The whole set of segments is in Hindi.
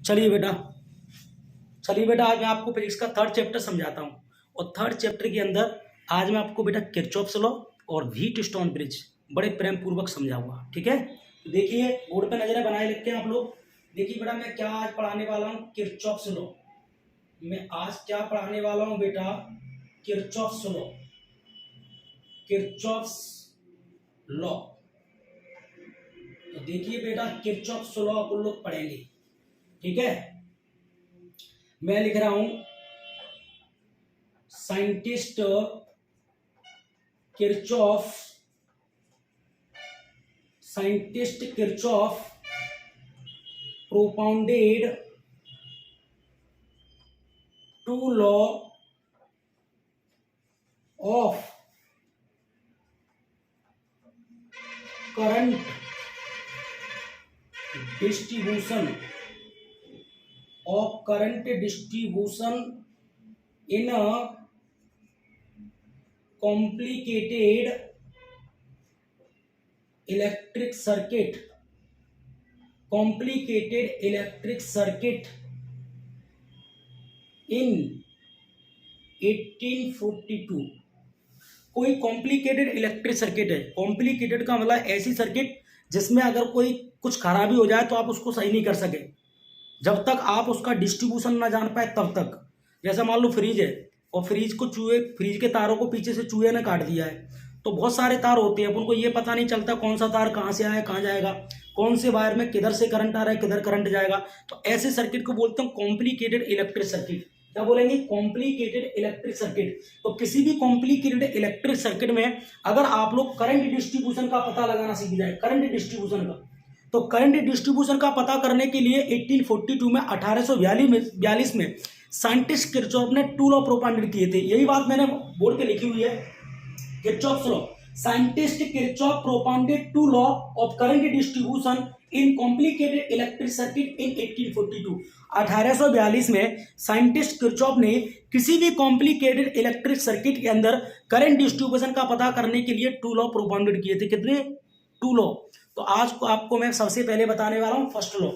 चलिए बेटा आज मैं आपको फिजिक्स का थर्ड चैप्टर समझाता हूँ। और थर्ड चैप्टर के अंदर आज मैं आपको बेटा किरचॉफ्स लॉ और व्हीटस्टोन ब्रिज बड़े प्रेम पूर्वक समझाऊंगा। ठीक है, तो देखिए बोर्ड पे नजरें बनाए लिखते हैं आप लोग। देखिए बेटा मैं क्या आज पढ़ाने वाला हूँ, किरचॉफ्स लॉ। मैं आज क्या पढ़ाने वाला हूँ बेटा, किरचॉफ्स लॉ। किरचॉफ्स लॉ, तो देखिए बेटा किरचॉफ्स लॉ अपन लोग पढ़ेंगे। ठीक है, मैं लिख रहा हूं scientist Kirchhoff propounded two law of current distribution in a complicated electric circuit in 1842। कोई कॉम्प्लिकेटेड इलेक्ट्रिक सर्किट है। कॉम्प्लिकेटेड का मतलब ऐसी सर्किट जिसमें अगर कोई कुछ खराबी हो जाए तो आप उसको सही नहीं कर सके जब तक आप उसका डिस्ट्रीब्यूशन ना जान पाए तब तक। जैसे मान लो फ्रिज है और फ्रिज के तारों को पीछे से चूहे ने काट दिया है, तो बहुत सारे तार होते हैं, अपन को ये पता नहीं चलता कौन सा तार कहाँ से आया कहाँ जाएगा, कौन से वायर में किधर से करंट आ रहा है किधर करंट जाएगा। तो ऐसे सर्किट को बोलते हैं कॉम्प्लिकेटेड इलेक्ट्रिक सर्किट। क्या बोलेंगे? Complicated electric circuit. तो किसी भी कॉम्प्लिकेटेड इलेक्ट्रिक सर्किट में अगर आप लोग करंट डिस्ट्रीब्यूशन का पता लगाना सीख जाए, करंट डिस्ट्रीब्यूशन का, तो करंट डिस्ट्रीब्यूशन का पता करने के लिए 1842 में 1842 में साइंटिस्ट किरचॉफ ने टू लॉ प्रोपाउंडेड किए थे। यही बात मैंने बोर्ड पे लिखी हुई है, Kirchhoff's law. Scientist Kirchhoff propounded two law of current distribution in complicated electric circuit in 1842। 1842 में साइंटिस्ट किरचॉफ ने किसी भी कॉम्प्लिकेटेड इलेक्ट्रिक सर्किट के अंदर करंट डिस्ट्रीब्यूशन का पता करने के लिए टू लॉ प्रोपाउंडेड किए थे। कितने? Two law. तो आज को आपको मैं सबसे पहले बताने वाला हूं फर्स्ट लॉ।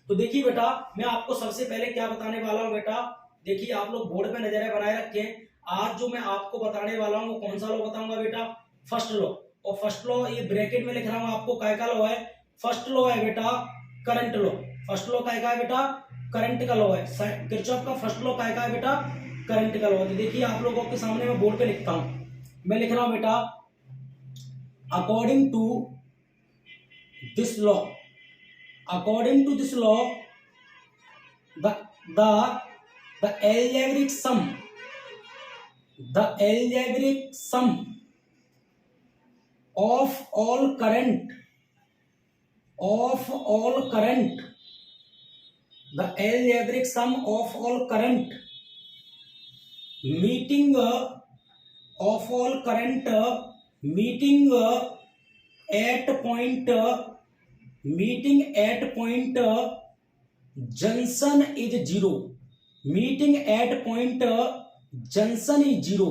तो देखिए बेटा मैं आपको सबसे पहले क्या बताने वाला हूं बेटा, देखिए आप लोग बोर्ड पे नजरें बनाए रखें। आज जो मैं आपको बताने वाला हूं वो कौन सा लॉ बताऊंगा बेटा, फर्स्ट लॉ। और फर्स्ट लॉ ये ब्रैकेट में लिख रहा हूं आपको, काय का लॉ है? फर्स्ट लॉ है बेटा करंट लॉ। फर्स्ट लॉ काय का है बेटा? करंट का लॉ है। किरचॉफ का फर्स्ट लॉ काय का है बेटा? करंट का लॉ। तो देखिए आप लोगों के सामने मैं बोर्ड पे लिखता हूं, मैं लिख रहा हूं बेटा according to this law, the algebraic sum of all current the algebraic sum of all current meeting at point junction is zero. Meeting at point junction is zero.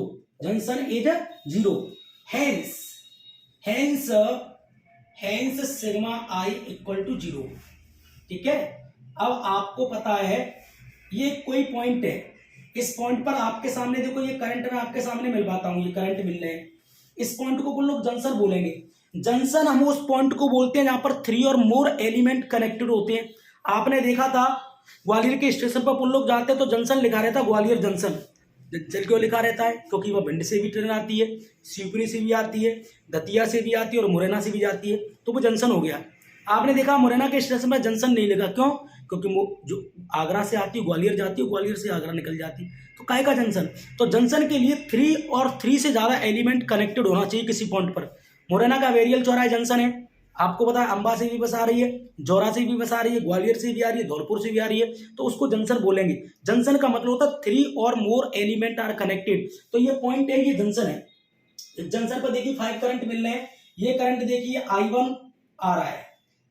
Hence sigma I equal to 0। ठीक है, अब आपको पता है ये कोई पॉइंट है, इस पॉइंट पर आपके सामने देखो ये करंट मैं आपके सामने मिलवाता हूं, ये करंट मिल रहे हैं, इस पॉइंट को हम लोग जंक्शन बोलेंगे। जंक्शन हम उस पॉइंट को बोलते हैं जहां पर 3 और मोर एलिमेंट कनेक्टेड होते हैं। आपने देखा था ग्वालियर के स्टेशन पर हम लोग जाते हैं तो जंक्शन लिखा रहता है ग्वालियर जंक्शन। जल क्यों लिखा रहता है? क्योंकि वह भिंड से भी ट्रेन आती है, शिवपुरी से भी आती है, दतिया से भी आती है और मुरैना से भी जाती है, तो वो जंक्शन हो गया। आपने देखा मुरैना के स्टेशन पर जंक्शन नहीं लगा, क्यों? क्योंकि जो आगरा से आती है ग्वालियर जाती है, ग्वालियर से आगरा निकल जाती है, तो काहे का जंक्शन? तो जंक्शन के लिए 3 और 3 से ज्यादा एलिमेंट कनेक्टेड होना चाहिए किसी पॉइंट पर। मुरैना का वेरियल चौराहा जंक्शन है, आपको पता है अंबा से भी बस आ रही है, जौरा से भी बस आ रही है, ग्वालियर से भी आ रही है, धौलपुर से भी आ रही है, तो उसको जंक्शन बोलेंगे। जंक्शन का मतलब होता है 3 और मोर एलिमेंट आर कनेक्टेड। तो ये पॉइंट है, ये जंक्शन है। जंक्शन पर देखिए 5 करंट मिल रहे हैं। ये करंट देखिए I1 आ रहा है,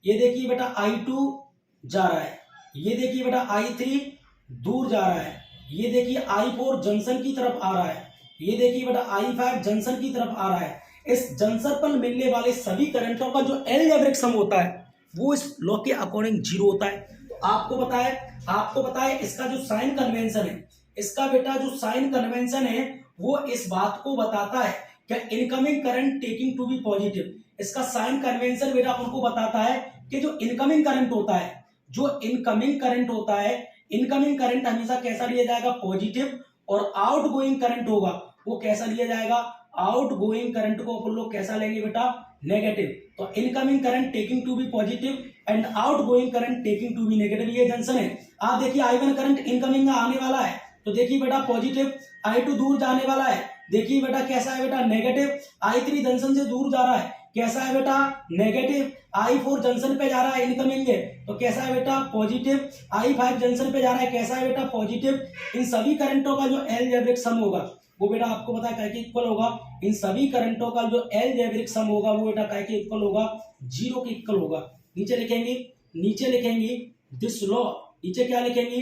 ये देखिए बेटा I2 जा रहा है, ये देखिए बेटा I3 दूर जा रहा है, ये देखिए I4 जंक्शन की तरफ आ रहा है, ये देखिए बेटा I5 जंक्शन की तरफ आ रहा है। इस जंक्शन पर मिलने वाले सभी करंटों का जो अलजेब्रिक सम होता है वो इस लॉ के अकॉर्डिंग 0 होता है। तो आपको पता है आपको पता है इसका जो साइन कन्वेंशन है, इसका बेटा जो साइन कन्वेंशन है वो इस बात को बताता है कि incoming current taking to be positive. इसका साइन कन्वेंशन बेटा उनको बताता है कि जो इनकमिंग करंट होता है, जो इनकमिंग करंट होता है, इनकमिंग करंट हमेशा कैसा लिया जाएगा, पॉजिटिव, और आउट गोइंग करंट होगा वो कैसा लिया जाएगा, आउट गोइंग करंट को अपन लोग कैसा लेंगे बेटा, नेगेटिव। तो incoming current taking to be positive and outgoing current taking to be negative, ये जंक्शन है। आप देखिए I1 करंट इनकमिंग में आने वाला है तो देखिए बेटा पॉजिटिव, I2 दूर जाने वाला है, देखिए बेटा कैसा है बेटा, नेगेटिव। I3 जंक्शन से दूर जा रहा है, कैसा है बेटा, नेगेटिव। I4 जंक्शन पे जा रहा है, इनकमिंग है, तो कैसा है बेटा, पॉजिटिव। I5 जंक्शन पे जा रहा है, कैसा है बेटा, पॉजिटिव। इन सभी करंटों का जो अलजेब्रिक सम होगा वो बेटा आपको पता है क्या के इक्वल होगा, इन सभी करंटों का जो अलजेब्रिक सम होगा वो बेटा क्या के इक्वल होगा, 0 के इक्वल होगा। नीचे लिखेंगे, नीचे लिखेंगे दिस लॉ, नीचे क्या लिखेंगे,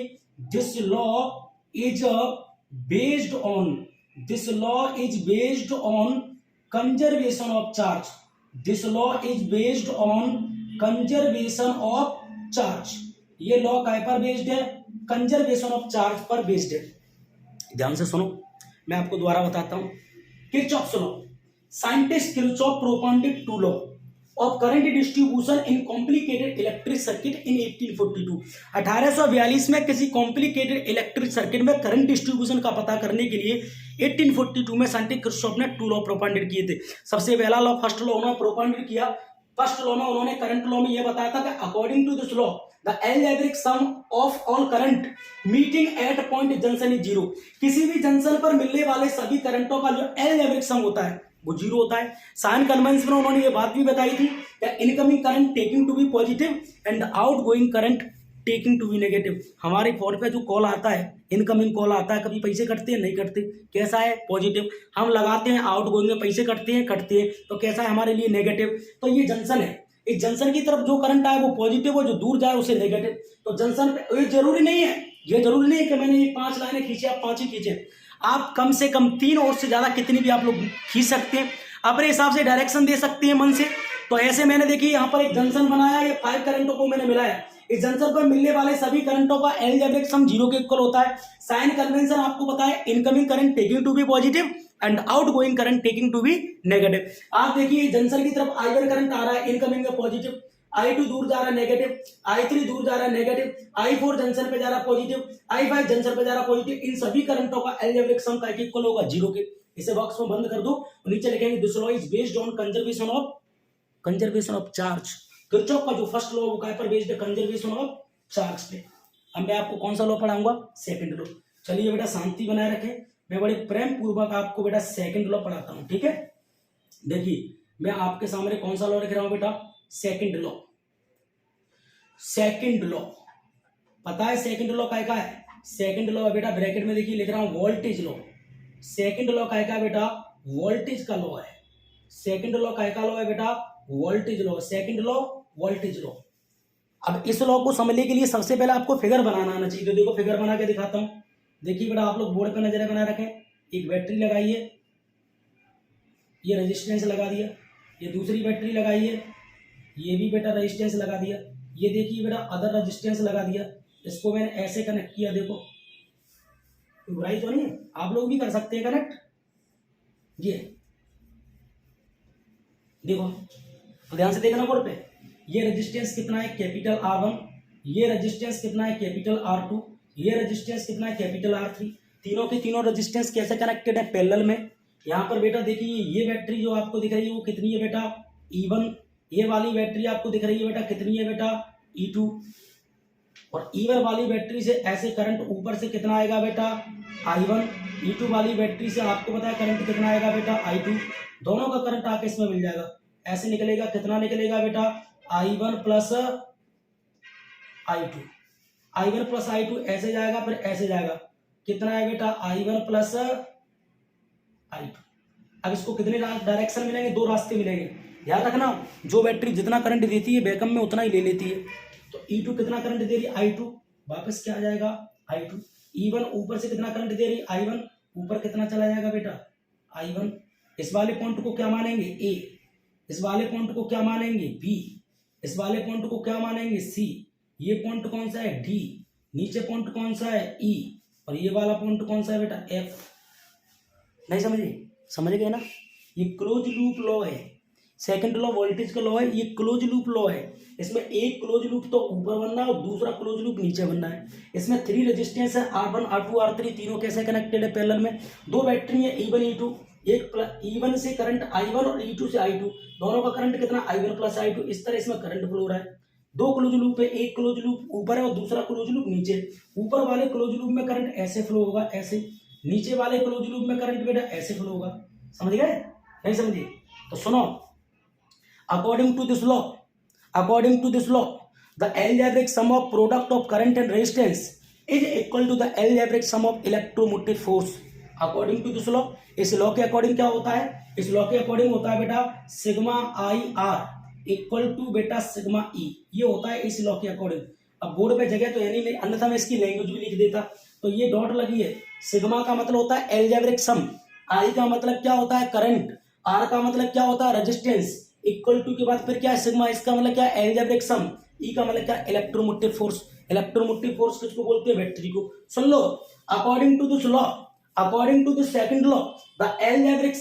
this law is based on, this law is based on conservation of charge, this law is based on conservation of charge. ये लॉ काय पर बेस्ड है, कंजर्वेशन ऑफ चार्ज पर बेस्ड है। ध्यान से सुनो, मैं आपको दोबारा बताता हूं। Kirchhoff's law, scientist Kirchhoff proponented two law of current distribution in complicated electric circuit in 1842। 1842 में किसी कॉम्प्लिकेटेड इलेक्ट्रिक सर्किट में करंट डिस्ट्रीब्यूशन का पता करने के लिए 1842 में साइंटिस्ट किरचॉफ ने 2 लॉ प्रोपोनेंटेड किए थे। सबसे पहला लॉ, फर्स्ट लॉ उन्होंने प्रोपोनेंटेड किया। फर्स्ट लॉ में उन्होंने करंट लॉ में यह बताया था कि according to this law the algebraic sum of all current meeting at point junction is 0। किसी भी जंक्शन पर मिलने वाले सभी करंटों का जो अलजेब्रिक सम होता है वो 0 होता है। साइन कन्वेंशन में उन्होंने ये बात भी बताई थी कि incoming current taking to be positive and outgoing current taking to be negative. हमारे फोन पे जो कॉल आता है, इनकमिंग कॉल आता है, कभी पैसे कटते हैं, नहीं कटते, कैसा है, पॉजिटिव। हम लगाते हैं, आउट गोइंग में पैसे कटते हैं, कटते हैं, तो कैसा है, हमारे लिए नेगेटिव। तो ये जंक्शन है, इस जंक्शन की तरफ जो करंट आए वो पॉजिटिव हो, जो दूर जाए उसे नेगेटिव। तो जंक्शन पे ये जरूरी नहीं है, ये जरूरी नहीं है कि मैंने ये 5 लाइनें खींची, आप 5 ही खींचे, आप कम से कम 3 और से ज्यादा कितनी भी आप लोग खींच सकते हैं, अपने हिसाब से डायरेक्शन दे सकते हैं मन से। तो ऐसे मैंने देखिए यहाँ पर एक जंक्शन बनाया, ये 5 करंटों को मैंने मिलाया, इस जंक्शन पर मिलने वाले सभी करंटों का अलजेब्रिक सम 0 के इक्वल होता है। साइन कन्वेंशन आपको पता है, incoming current taking to be positive and outgoing current taking to be negative. आप देखिए जंक्शन की तरफ I1 करंट आ रहा है, इनकमिंग में पॉजिटिव, I2 दूर जा रहा है नेगेटिव, I3 दूर जा रहा है नेगेटिव, I4 जंक्शन पे जा रहा है पॉजिटिव, I5 जंक्शन पे जा रहा है पॉजिटिव। इन सभी करंटों का अलजेब्रिक सम का इक्वल होगा 0 के। इसे बॉक्स में बंद कर दो और नीचे लिखेंगे this law is based on conservation of charge. Kirchhoff का जो फर्स्ट लॉ वो काय पर बेस्ड है, कंजर्वेशन ऑफ चार्ज पे। अब मैं आपको कौन सा लॉ पढ़ाऊंगा, सेकंड लॉ। चलिए बेटा शांति बनाए रखें, मैं बड़े प्रेम पूर्वक आपको बेटा सेकंड लॉ पढ़ाता हूं, ठीक है। देखिए मैं आपके सामने कौन सा लॉ लिख रहा हूं बेटा, सेकंड लॉ। सेकंड लॉ पता है सेकंड लॉ काय का है, सेकंड लॉ बेटा ब्रैकेट में देखिए लिख रहा हूं वोल्टेज लॉ। सेकंड लॉ काय का बेटा, वोल्टेज का लॉ है। सेकंड लॉ काय का लॉ है बेटा, voltage law. Second law voltage law. अब इस लॉ को समझने के लिए सबसे पहले आपको फिगर बनाना आना चाहिए। तो देखो फिगर बना के दिखाता हूं। देखिए बेटा आप लोग बोर्ड पे नजर बना रखें, एक बैटरी लगाइए, ये रेजिस्टेंस लगा दिया, ये दूसरी बैटरी लगाइए, ये भी बेटा रेजिस्टेंस लगा दिया, ये देखिए बेटा अदर रेजिस्टेंस लगा दिया, इसको मैंने ऐसे कनेक्ट किया। देखो बुराई तो नहीं है, आप लोग भी कर सकते हैं कनेक्ट। ये देखो तो ध्यान से देखना बोर्ड पे, ये रेजिस्टेंस कितना है, कैपिटल R1, ये रेजिस्टेंस कितना है, कैपिटल R2, ये रेजिस्टेंस कितना है, कैपिटल R3। तीनों के तीनों रेजिस्टेंस कैसे कनेक्टेड है, पैरेलल में। यहाँ पर बेटा देखिए ये बैटरी जो आपको दिख रही है वो कितनी है बेटा, E1। ये वाली बैटरी आपको दिख रही है बेटा कितनी है बेटा, E2। और E1 वाली बैटरी से ऐसे करंट ऊपर से कितना आएगा बेटा, I1। E2 वाली बैटरी से आपको पता है करंट कितना आएगा बेटा, I2। दोनों का करंट आके इसमें मिल जाएगा, ऐसे निकलेगा, कितना निकलेगा बेटा, I1 plus I2। I1 plus I2 ऐसे जाएगा, फिर ऐसे जाएगा, कितना है बेटा, I1 प्लस I2। अब इसको कितने डायरेक्शन मिलेंगे, 2 रास्ते मिलेंगे। ध्यान रखना, जो बैटरी जितना करंट देती है बैकअप में उतना ही ले लेती है। तो E2 कितना करंट दे रही है, I2, वापस क्या आ जाएगा, I2। E1 ऊपर से कितना करंट दे रही है, I1, ऊपर कितना चला जाएगा बेटा, I1। इस वाले पॉइंट को क्या मानेंगे, A। इस वाले पॉइंट को क्या मानेंगे, B। इस वाले पॉइंट को क्या मानेंगे, C। ये पॉइंट कौन सा है, D। नीचे पॉइंट कौन सा है ई, और ये वाला पॉइंट कौन सा है बेटा एफ। नहीं समझे, समझ गए ना, ये क्लोज लूप लॉ है। सेकंड लॉ वोल्टेज का लॉ है, ये क्लोज लूप लॉ है। इसमें एक क्लोज लूप तो ऊपर बनना है और दूसरा क्लोज लूप नीचे बनना है। इसमें 3 रेजिस्टेंस है, R1 R2 R3, तीनों कैसे कनेक्टेड है पैरेलल में। 2 बैटरी है E1 E2, एक E1 से करंट I1 और E2 से I2, दोनों का करंट कितना I1 प्लस I2, इस तरह इसमें करंट फ्लो हो रहा है। 2 क्लोज लूप है, एक क्लोज लूप ऊपर है और दूसरा क्लोज लूप नीचे। ऊपर वाले क्लोज लूप में करंट ऐसे फ्लो होगा, ऐसे। नीचे वाले क्लोज लूप में करंट बेटा ऐसे फ्लो होगा। समझ गए, नहीं समझे तो सुनो। According to this law, the algebraic sum of product of current and resistance is equal to the algebraic sum of electromotive force. According to this law, इस लॉ के अकॉर्डिंग क्या होता है, इस लॉ के अकॉर्डिंग होता है बेटा sigma I R equal to बेटा सिग्मा ई, ये होता है इस लॉ के अकॉर्डिंग। अब बोर्ड पे जगह तो है नहीं, अन्यथा मैं इसकी लैंग्वेज भी लिख देता। तो ये डॉट लगी है, सिग्मा का मतलब होता है एल्जेब्रिक सम, आई का मतलब क्या होता है करंट, आर का मतलब क्या होता है रेजिस्टेंस, इक्वल टू के बाद फिर क्या है सिग्मा, इसका मतलब क्या है एल्जेब्रिक सम, ई का मतलब क्या है इलेक्ट्रोमोटिव फोर्स। इलेक्ट्रोमोटिव फोर्स किसको बोलते हैं, बैटरी को। सुन लो, according to this law, according to the second law, the algebraic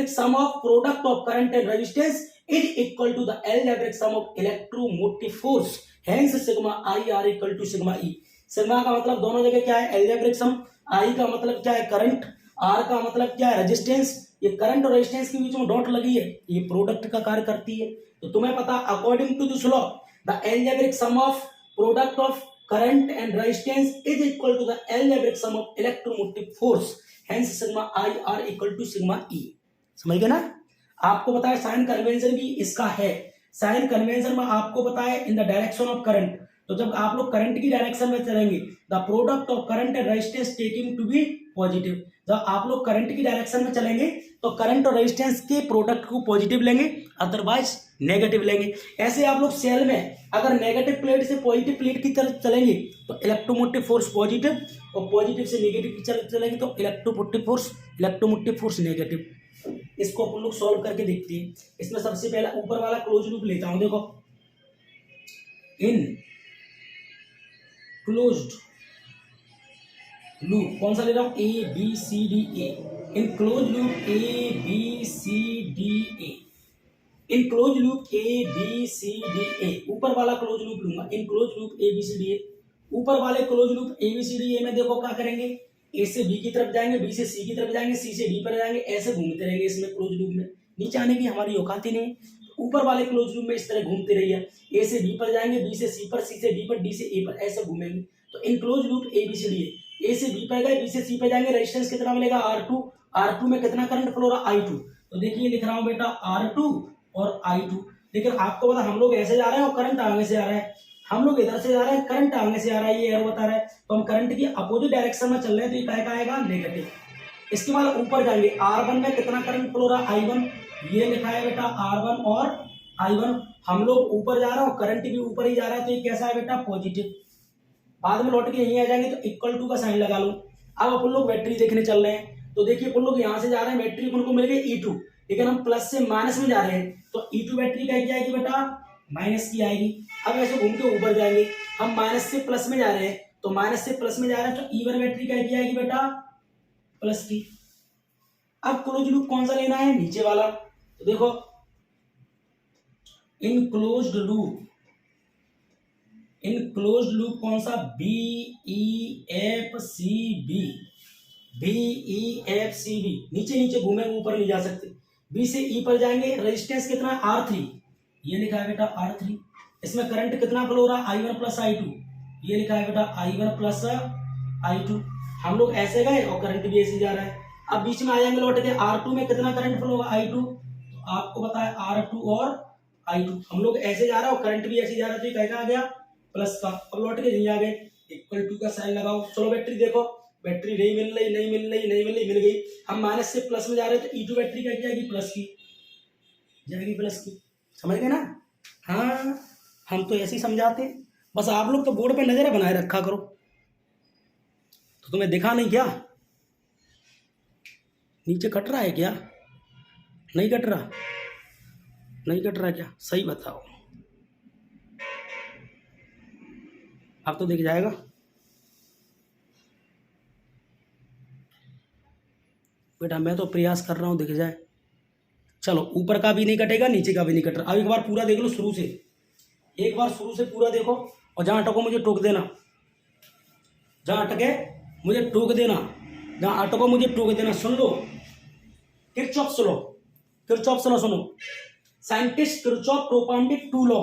sum of product of current and resistance is equal to the algebraic sum of electromotive force, hence sigma I r equal to sigma E। Sigma का मतलब दोनों जगह क्या है एल्जेब्रिक सम, आई का मतलब क्या है करंट, आर का मतलब क्या है रेजिस्टेंस। ये करंट और रेजिस्टेंस के बीच में डॉट लगी है, ये प्रोडक्ट का कार्य करती है। तो तुम्हें पता according to this law the algebraic sum of product of current and resistance is equal to the algebraic sum of electromotive force, hence sigma I r equal to sigma E। समझ गए ना। आपको पता है साइन कन्वेंशन भी इसका है। साइन कन्वेंशन में आपको पता है in the direction of current, तो जब आप लोग करंट की डायरेक्शन में चलेंगे the product of current and resistance taking to be positive, जब आप लोग करंट की डायरेक्शन में चलेंगे तो करंट और रेजिस्टेंस के प्रोडक्ट को पॉजिटिव लेंगे, अदरवाइज नेगेटिव लेंगे। ऐसे आप लोग सेल में अगर नेगेटिव प्लेट से पॉजिटिव प्लेट की तरफ चलेंगे तो इलेक्ट्रोमोटिव फोर्स पॉजिटिव, और पॉजिटिव से नेगेटिव की तरफ चलेंगे तो इलेक्ट्रोमोटिव फोर्स नेगेटिव। इसको अपन लोग सॉल्व करके देखते हैं। इसमें सबसे पहला ऊपर वाला क्लोज लूप लेता हूं, देखो इन क्लोज्ड लूप कौन सा ले रहा हूं, A B C D A, in close loop A B C D A, in close loop A B C D A, ऊपर वाला क्लोज लूप लूंगा, in close loop A B C D A. ऊपर वाले close loop A B C D A में देखो क्या करेंगे, ए से बी की तरफ जाएंगे, बी से सी की तरफ जाएंगे, सी से डी पर जाएंगे, ऐसे घूमते रहेंगे इसमें क्लोज लूप में। नीचे आने की हमारी औकात ही नहीं, ऊपर वाले क्लोज लूप में इस तरह घूमते रहिए, ए से बी पर जाएंगे, बी से सी पर, सी से डी पर, डी से ए पर, ऐसे घूमेंगे। तो in close loop A B C D A से बी पर गए, बी से सी पर जाएंगे, रेजिस्टेंस कितना मिलेगा R2, R2 में कितना करंट फ्लो रहा I2, तो देखिए लिख रहा हूं बेटा R2 और I2। लेकिन आपको पता हम लोग ऐसे जा रहे हैं और करंट आगे से आ रहा है, हम लोग इधर से जा रहे हैं करंट आगे से आ रहा है, ये एरो बता रहा है। तो हम करंट की अपोजिट डायरेक्शन में चल रहे हैं, तो ये क्या आएगा नेगेटिव। इसके बाद ऊपर जाएंगे, R1 में कितना करंट फ्लो रहा I1, ये लिखा है बेटा R1 और I1। हम लोग ऊपर जा रहे हैं और करंट भी ऊपर ही जा रहा है, तो ये कैसा है बेटा पॉजिटिव। बाद में लौट के यहीं आ जाएंगे तो इक्वल टू का साइन लगा लो। अब अपन लोग बैटरी देखने चल रहे हैं, तो देखिए अपन लोग यहाँ से जा रहे हैं, बैटरी अपन को मिल गई E2, लेकिन हम प्लस से माइनस में जा रहे हैं, तो E2 बैटरी क्या आएगी बेटा माइनस की आएगी। अब ऐसे घूम के ऊपर जाएंगे, हम माइनस से प्लस में जा रहे हैं, तो माइनस से प्लस में जा रहे हैं, तो E1 बैटरी क्या आएगी बेटा प्लस की। अब क्लोज लूप कौन सा लेना है, नीचे वाला, तो देखो इन क्लोज्ड लूप कौन सा, B E F C B, B E F C B, नीचे नीचे घूमेंगे, ऊपर नहीं जा सकते। बी से ई पर जाएंगे, रेजिस्टेंस कितना है R3, ये लिखा है बेटा R3। इसमें करंट कितना फ्लो हो रहा है I1 प्लस I2, ये लिखा है बेटा I1 प्लस I2। हम लोग ऐसे गए और करंट भी ऐसे जा रहा है। अब बीच में आ जाएंगे लौट के, R2 में कितना करंट फ्लो होगा I2, तो आपको पता है R2 और I2। हम लोग ऐसे जा रहा है और करंट भी ऐसे जा रहा है, तो ये क्या आ गया प्लस का। अब लौट के यहीं आ गए, इक्वल टू का साइन लगाओ। चलो बैटरी देखो, बैटरी नहीं मिल रही, मिल गई। हम माइनस से प्लस में जा रहे हैं, तो E2 बैटरी क्या जाएगी प्लस की, जाएगी प्लस की। समझ गए ना। हाँ हम तो ऐसे ही समझाते हैं, बस आप लोग तो बोर्ड पे नजर बनाए रखा करो। तो तुम्हें दिखा नहीं क्या, नीचे कट रहा है क्या, नहीं कट रहा क्या, सही बताओ। अब तो दिख जाएगा। बेटा मैं तो प्रयास कर रहा हूँ दिख जाए। चलो ऊपर का भी नहीं कटेगा, नीचे का भी नहीं कट रहा। अब एक बार पूरा देख लो शुरू से, एक बार शुरू से पूरा देखो, और जहाँ अटको मुझे टोक देना, जहाँ अटके मुझे टोक देना, जहाँ अटको मुझे टोक देना। सुन लो किरचॉफ लॉ, किरचॉफ लॉ सुनो। Scientist Kirchhoff propounded two law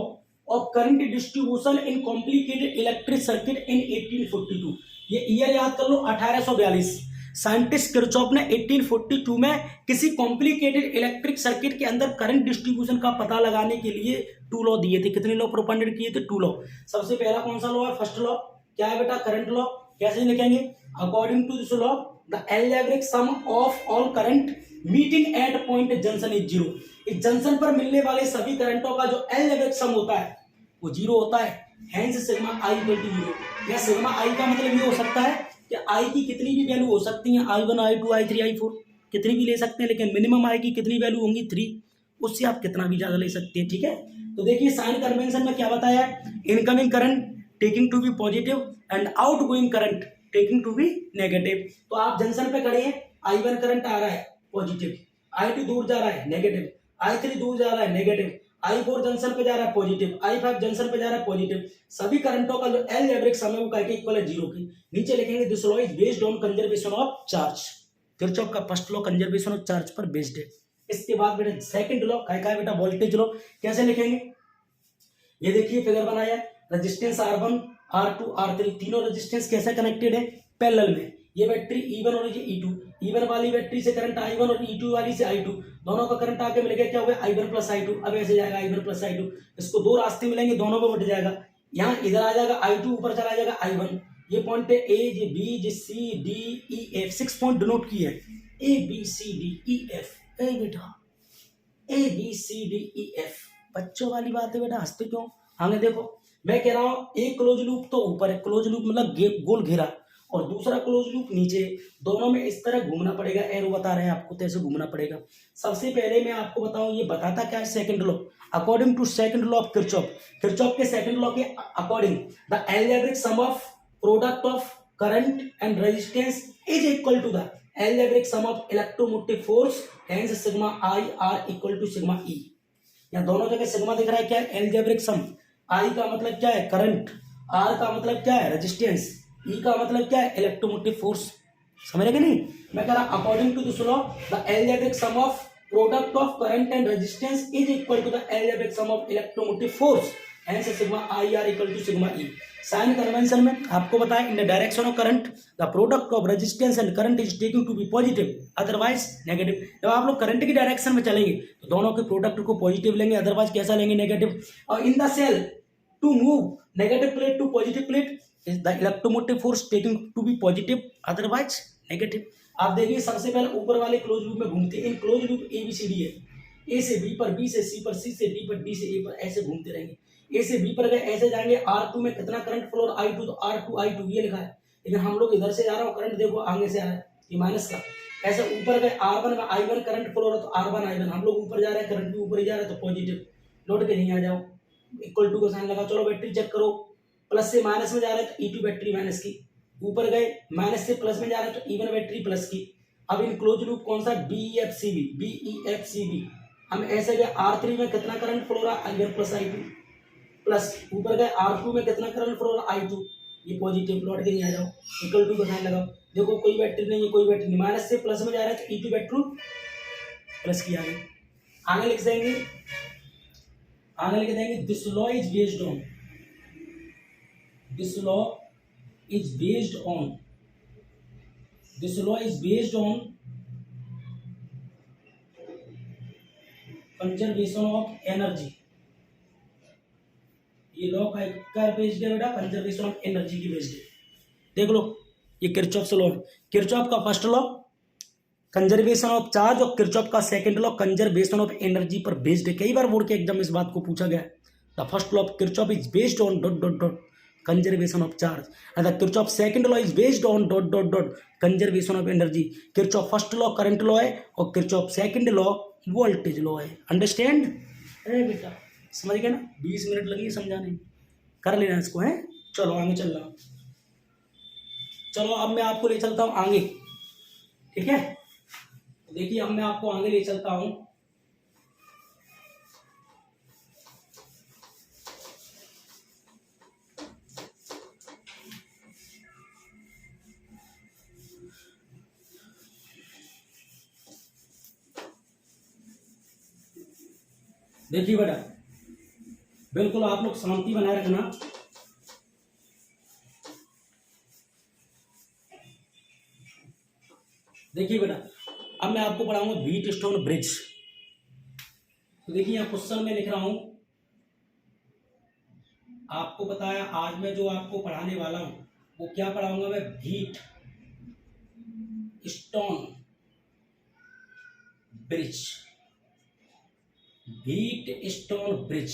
of current distribution in complicated electric circuit in 1842। ये ईयर याद कर लो 1842। साइंटिस्ट किरचॉफ ने 1842 में किसी कॉम्प्लिकेटेड इलेक्ट्रिक सर्किट के अंदर करंट डिस्ट्रीब्यूशन का पता लगाने के लिए टू लॉ दिए थे। कितने लॉ प्रोपाउंडेड किए थे? Two law. सबसे पहला कौन सा लॉ है? फर्स्ट लॉ क्या है बेटा? Current law. कैसे लिखेंगे? According to this law the algebraic sum of all current meeting at point junction is zero. इस जंक्शन पर मिलने वाले सभी करंटों का जो अलजेब्रिक सम होता है वो जीरो होता है। Hence sigma I equal to zero. या सिग्मा आई का मतलब ये हो सकता है कि आई की कितनी भी वैल्यू हो सकती है, I1 I2 I3 I4 कितनी भी ले सकते हैं, लेकिन मिनिमम आई की कितनी वैल्यू होंगी? 3। उससे आप कितना भी ज्यादा ले सकते हैं। ठीक है, तो देखिए साइन कन्वेंशन में क्या बताया है? Incoming current taking to be positive and outgoing current taking to be negative. तो आप जंक्शन पे खड़े हैं, I1 करंट आ रहा है पॉजिटिव, I2 दूर जा रहा है नेगेटिव, I3 दूर जा रहा है नेगेटिव, I4 जंक्शन पे जा रहा है पॉजिटिव, I5 जंक्शन पे जा रहा है पॉजिटिव। सभी करंटों का जो अलजेब्रिक सम है वो क्या इक्वल है? जीरो की। नीचे लिखेंगे this law is based on conservation of charge. Kirchhoff का first law conservation of charge पर बेस्ड है। इसके बाद बेटा सेकंड लॉ क्या है बेटा? Voltage law. कैसे लिखेंगे? ये देखिए फिगर बनाया है, रेजिस्टेंस R1 R2 R3 तीनों रेजिस्टेंस कैसे कनेक्टेड है? पैरेलल में। ये बैटरी E1 और ये E2, E1 वाली बैटरी से करंट I1 और E2 वाली से I2, दोनों का करंट आके मिल गया, क्या हुआ? I1 plus I2। अब ऐसे जाएगा I1 प्लस I2, इसको दो रास्ते मिलेंगे, दोनों में बट जाएगा। यहाँ इधर आ जाएगा I2, ऊपर चला जाएगा I1। ये पॉइंट है A, ये B, ये C, D, E, F। 6 point denote किए हैं, A B C D E F। ए बेटा A B C D E F बच्चों वाली बात है बेटा, हंसते क्यों? आगे देखो, मैं कह रहा हूँ एक क्लोज लूप तो ऊपर है, क्लोज लूप मतलब गोल घेरा, और दूसरा क्लोज लूप नीचे। दोनों में इस तरह घूमना पड़ेगा, एरो बता रहे हैं आपको, तो ऐसे घूमना पड़ेगा। सबसे पहले मैं आपको बताऊं, ये बताता क्या है? Second law. According to second law of Kirchhoff, Kirchhoff के सेकंड लॉ के according the algebraic sum of product of current and resistance is equal to the algebraic sum of electromotive force, hence sigma I R equal to sigma E. यहाँ दोनों जगह सिग्मा दिख रहा है, क्या है? अलजेब्रिक सम। आई का मतलब क्या है? करंट। आर का मतलब क्या है? रेजिस्टेंस। ई का मतलब क्या है? Electromotive force. समझ रहे कि नहीं? मैं कह रहा according to this law the algebraic sum of product of current and resistance is equal to the algebraic sum of electromotive force, hence sigma I R equal to sigma E. Sign convention में आपको बताया, in the direction of current the product of resistance and current is taking to be positive otherwise negative. जब आप लोग करंट की डायरेक्शन में चलेंगे तो दोनों के प्रोडक्ट को पॉजिटिव लेंगे, अदरवाइज कैसा लेंगे? नेगेटिव। और in the cell to move negative plate to positive plate is the electromotive force taking to be positive otherwise negative। आप देखिए सबसे पहले ऊपर वाले क्लोज लूप में घूमते हैं। इन क्लोज लूप ABCD है, A से B पर, B से C पर, C से D पर, D से A पर, ऐसे घूमते रहेंगे। A से B पर गए, ऐसे जाएंगे। R2 में कितना करंट फ्लो? I2, तो R2 I2 ये लिखा है, लेकिन हम लोग इधर से जा रहा हूँ, करंट देखो आगे से आ रहा है, ये माइनस का। ऐसे ऊपर गए, R1 में I1 करंट फ्लो रहा, तो R1 I1 हम लोग ऊपर जा रहे हैं, करंट भी ऊपर ही जा रहा है, तो पॉजिटिव। लौट के नहीं आ जाओ, इक्वल टू का साइन लगा। चलो बैटरी चेक करो, प्लस से माइनस में जा रहा है तो E2 बैटरी माइनस की, ऊपर गए माइनस से प्लस में जा रहा है तो E1 बैटरी प्लस की। अब इन क्लोज लूप कौन सा? BEFCB। हम ऐसे गए, R3 में कितना करंट फ्लो रहा? I1 प्लस I2 प्लस, ऊपर गए R2 में कितना करंट फ्लो रहा? I2, ये पॉजिटिव। लौट के नहीं आ जाओ, इक्वल टू का साइन लगाओ। देखो कोई बैटरी नहीं है, कोई बैटरी नहीं, माइनस से प्लस में जा रहा है तो E2 बैटरी प्लस की। आगे लिख देंगे, आगे लिख देंगे this law is based on, this law is based on conservation of energy. ये लॉ का बेस्ड है बेटा? कंजर्वेशन ऑफ एनर्जी की बेस्ड है। देख लो, ये किरचॉफ लॉ है। किरचॉफ का first law conservation of charge और किरचॉफ का second law conservation of energy पर बेस्ड है। कई बार बोर्ड के एग्जाम इस बात को पूछा गया है। The first law of Kirchhoff is based on dot dot dot conservation of charge and the Kirchhoff second law is based on dot dot dot conservation of energy। Kirchhoff first law current law है और Kirchhoff second law voltage law है। अंडरस्टैंड? अरे बेटा समझ गए ना? 20 मिनट लगी समझाने, कर लेना इसको है। चलो आगे चल रहा हूँ। चलो अब मैं आपको ले चलता हूँ आगे, ठीक है। देखिए अब मैं आपको आगे ले चलता हूँ। देखिए बेटा, बिल्कुल आप लोग शांति बनाए रखना। देखिए बेटा, अब मैं आपको पढ़ाऊंगा व्हीट स्टोन ब्रिज। तो देखिए यहाँ क्वेश्चन में लिख रहा हूं, आपको बताया आज मैं जो आपको पढ़ाने वाला हूं वो क्या पढ़ाऊंगा मैं, Wheatstone bridge. Wheatstone bridge,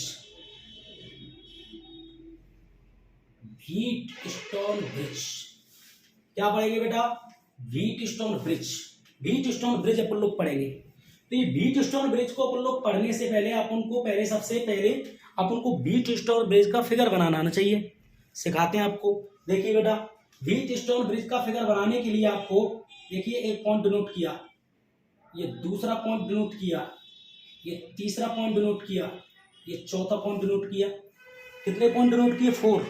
Wheatstone bridge क्या पढ़ेंगे बेटा, Wheatstone bridge. Wheatstone bridge अपन लोग पढ़ेंगे। तो ये व्हीट स्टोन ब्रिज को अपन लोग पढ़ने से पहले अपन को सबसे पहले अपन को व्हीट स्टोन ब्रिज का फिगर बनाना आना चाहिए, सिखाते हैं आपको। देखिए बेटा, व्हीट स्टोन ब्रिज का फिगर बनाने के लिए आपको देखिए एक पॉइंट डिनोट किया, ये दूसरा पॉइंट डिनोट किया, ये तीसरा पॉइंट डिनोट किया, ये चौथा पॉइंट डिनोट किया। कितने पॉइंट डिनोट किए, 4।